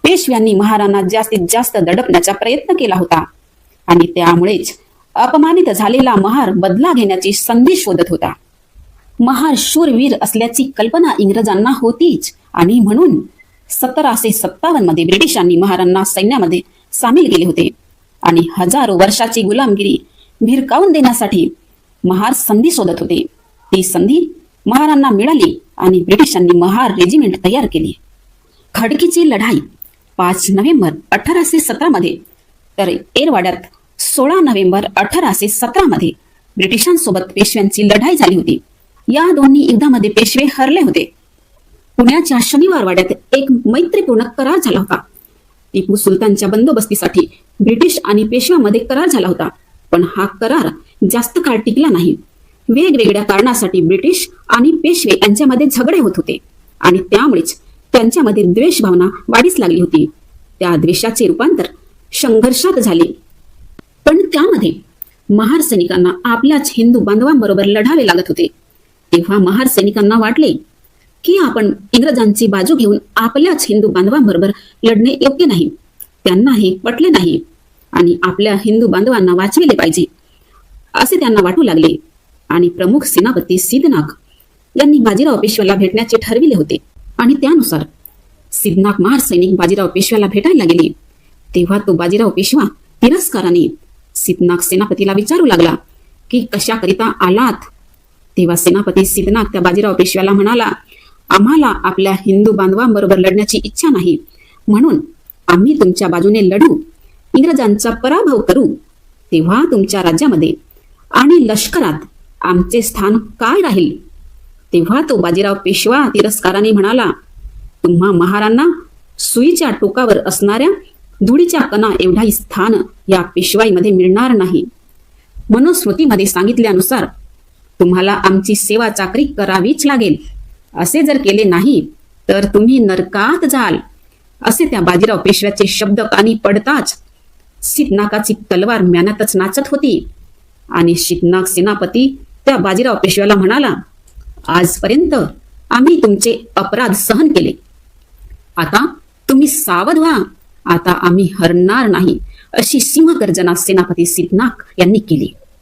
पेशव्यांनी महारांना जास्तीत जास्त दडपण्याचा प्रयत्न केला होता आणि त्यामुळेच अपमानित झालेला महार बदला घेण्याची संधी शोधत होता. महार शूरवीर असल्याची कल्पना इंग्रजांना होतीच आणि म्हणून 1757 मध्ये ब्रिटिशांनी महारांना सैन्यामध्ये सामील केले होते आणि हजारो वर्षाची गुलामगिरी भिरकावून देण्यासाठी महार संधी शोधत होते. ती संधी महारांना मिळाली आणि ब्रिटिशांनी महार रेजिमेंट तयार केली. खडकीची लढाई 5 नोव्हेंबर 1817 मध्ये तर एरवाड्यात 16 नोव्हेंबर 1817 मध्ये ब्रिटिशांसोबत पेशव्यांची लढाई झाली होती. या दोन्ही युद्धामध्ये पेशवे हरले होते. पुण्याच्या शनिवार वाड्यात एक मैत्रीपूर्ण करार झाला होता. टिपू सुलतानच्या बंदोबस्तीसाठी ब्रिटिश आणि पेशव्यामध्ये करार झाला होता, पण हा करार जास्त काळ टिकला नाही. वेगवेगळ्या कारणासाठी ब्रिटिश आणि पेशवे यांच्यामध्ये झगडे होत होते आणि त्यामुळेच त्यांच्यामध्ये द्वेष भावना वाढीस लागली होती. त्या द्वेषाचे रूपांतर संघर्षात झाले. पण त्यामध्ये महार सैनिकांना आपल्याच हिंदू बांधवांबरोबर लढावे लागत होते. तेव्हा महार सैनिकांना वाटले की आपण इंग्रजांची बाजू घेऊन आपल्याच हिंदू बांधवांबरोबर लढणे योग्य नाही. त्यांना हे पटले नाही आणि आपल्या हिंदू बांधवांना वाचविले पाहिजे असे त्यांना वाटू लागले आणि प्रमुख सेनापती सिद्धनाग यांनी बाजीराव पेशव्याला भेटण्याचे ठरविले होते आणि त्यानुसार सिद्धनाग महार सैनिक बाजीराव पेशव्याला भेटायला गेले. तेव्हा तो बाजीराव पेशवा तिरस्काराने सिद्धनाग सेनापतीला विचारू लागला की कशाकरिता आलात. तेव्हा सेनापती सिद्धनाग त्या बाजीराव पेशव्याला म्हणाला, आम्हाला आपल्या हिंदू बांधवांबरोबर लढण्याची इच्छा नाही, म्हणून आम्ही तुमच्या बाजूने लढू, इंग्रजांचा पराभव करू. तेव्हा तुमच्या राज्यामध्ये आणि लष्करात आमचे स्थान काय राहील. तेव्हा तो बाजीराव पेशवा तिरस्काराने म्हणाला, तुम्हा महारांना सुईच्या टोकावर असणाऱ्या धुळीच्या कणा एवढाही स्थान या पेशवाईमध्ये मिळणार नाही. मनुस्मृतीमध्ये सांगितल्यानुसार तुम्हाला आमची सेवा चाकरी करावीच लागेल. असे जर केले नाही तर तुम्ही नरकात जाल. असे त्या बाजीराव पेशव्याचे शब्द कानी पडताच सिद्धनागाची तलवार म्यानातच नाचत होती आणि सिद्धनाग सेनापती त्या बाजीराव पेशव्याला म्हणाला, आजपर्यंत आम्ही तुमचे अपराध सहन केले, आता तुम्ही सावध व्हा, आता आम्ही हरणार नाही. अशी सिंहगर्जना सेनापती सिद्धनाग यांनी केली.